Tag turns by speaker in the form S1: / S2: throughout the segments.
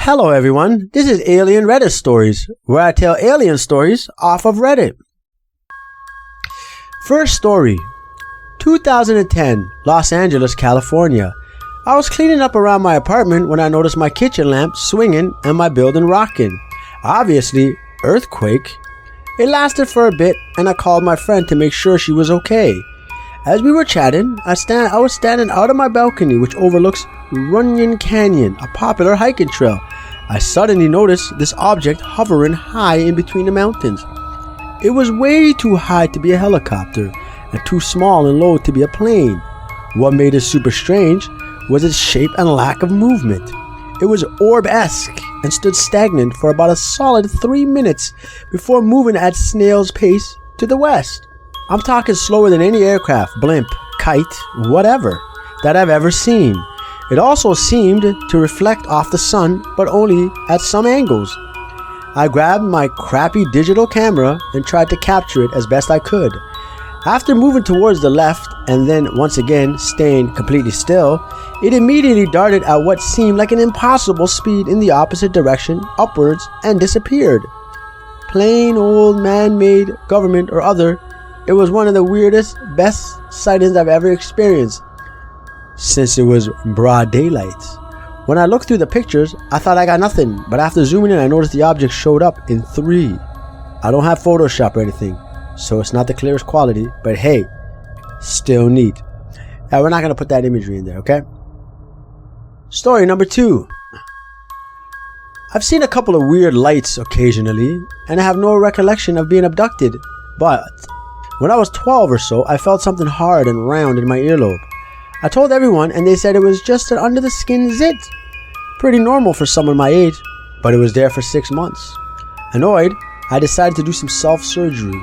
S1: Hello everyone, this is Alien Reddit Stories, where I tell alien stories off of Reddit. First story, 2010, Los Angeles, California. I was cleaning up around my apartment when I noticed my kitchen lamp swinging and my building rocking. Obviously, earthquake. It lasted for a bit and I called my friend to make sure she was okay. As we were chatting, I was standing out of my balcony which overlooks Runyon Canyon, a popular hiking trail. I suddenly noticed this object hovering high in between the mountains. It was way too high to be a helicopter and too small and low to be a plane. What made it super strange was its shape and lack of movement. It was orb-esque and stood stagnant for about a solid 3 minutes before moving at snail's pace to the west. I'm talking slower than any aircraft, blimp, kite, whatever that I've ever seen. It also seemed to reflect off the sun, but only at some angles. I grabbed my crappy digital camera and tried to capture it as best I could. After moving towards the left and then once again staying completely still, it immediately darted at what seemed like an impossible speed in the opposite direction, upwards, and disappeared. Plain old man-made, government or other, it was one of the weirdest, best sightings I've ever experienced, since it was broad daylight. When I looked through the pictures, I thought I got nothing, but after zooming in I noticed the object showed up in 3. I don't have Photoshop or anything, so it's not the clearest quality, but hey, still neat. Now we're not going to put that imagery in there, okay? Story number 2. I've seen a couple of weird lights occasionally, and I have no recollection of being abducted, but when I was 12 or so, I felt something hard and round in my earlobe. I told everyone and they said it was just an under the skin zit. Pretty normal for someone my age, but it was there for 6 months. Annoyed, I decided to do some self-surgery.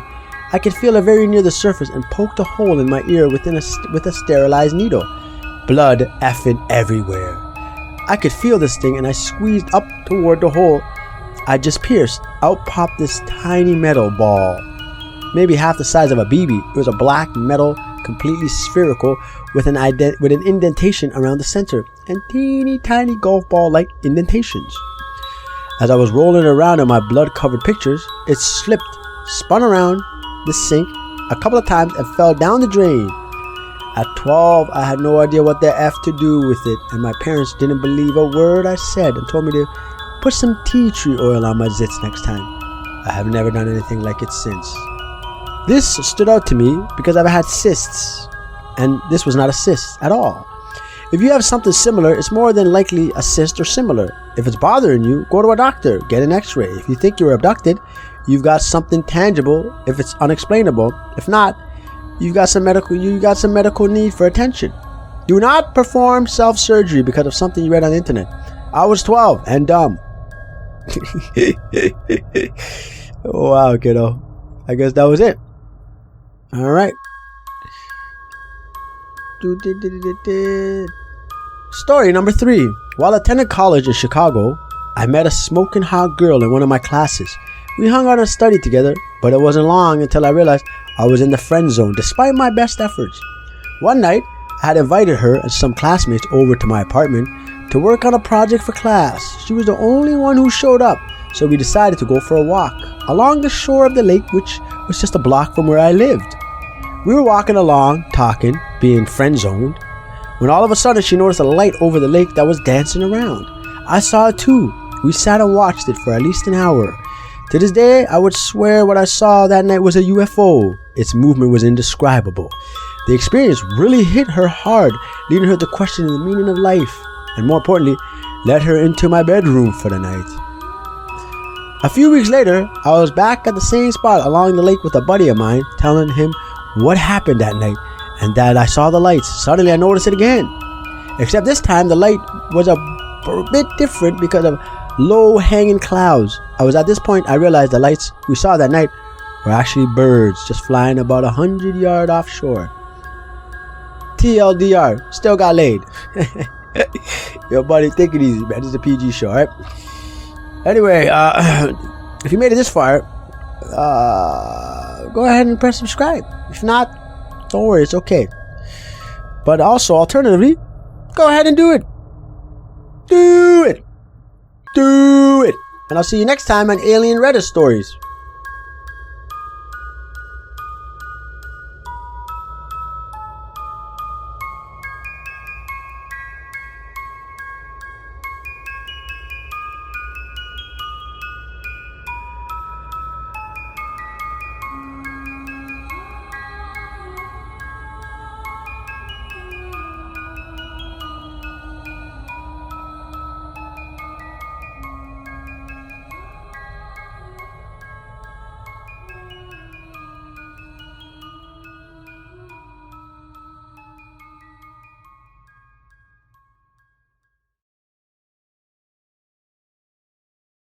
S1: I could feel it very near the surface and poked a hole in my ear with a sterilized needle. Blood effing everywhere. I could feel this thing and I squeezed up toward the hole I just pierced. Out popped this tiny metal ball. Maybe half the size of a BB. It was a black metal, completely spherical, with an indentation around the center and teeny tiny golf ball like indentations. As I was rolling around in my blood covered pictures, it slipped, spun around the sink a couple of times and fell down the drain. At 12, I had no idea what the F to do with it, and my parents didn't believe a word I said and told me to put some tea tree oil on my zits next time. I have never done anything like it since. This stood out to me because I've had cysts, and this was not a cyst at all. If you have something similar, it's more than likely a cyst or similar. If it's bothering you, go to a doctor, get an x-ray. If you think you were abducted, you've got something tangible if it's unexplainable. If not, you got some medical need for attention. Do not perform self-surgery because of something you read on the internet. I was 12 and dumb. Wow, kiddo. I guess that was it. All right. Story number 3. While attending college in Chicago, I met a smoking hot girl in one of my classes. We hung out and studied together, but it wasn't long until I realized I was in the friend zone despite my best efforts. One night, I had invited her and some classmates over to my apartment to work on a project for class. She was the only one who showed up, so we decided to go for a walk along the shore of the lake, which was just a block from where I lived. We were walking along, talking, being friend-zoned, when all of a sudden she noticed a light over the lake that was dancing around. I saw it too. We sat and watched it for at least an hour. To this day, I would swear what I saw that night was a UFO. Its movement was indescribable. The experience really hit her hard, leading her to question the meaning of life, and more importantly, led her into my bedroom for the night. A few weeks later, I was back at the same spot along the lake with a buddy of mine, telling him what happened that night and that I saw the lights. Suddenly I noticed it again. Except this time the light was a bit different because of low hanging clouds. At this point I realized the lights we saw that night were actually birds just flying about 100 yards offshore. TLDR, still got laid. Yo buddy, take it easy, man. This is a PG show, alright? Anyway, if you made it this far, go ahead and press subscribe. If not, don't worry, it's okay. But also, alternatively, go ahead and do it. Do it. Do it! And I'll see you next time on Alien Reddit Stories.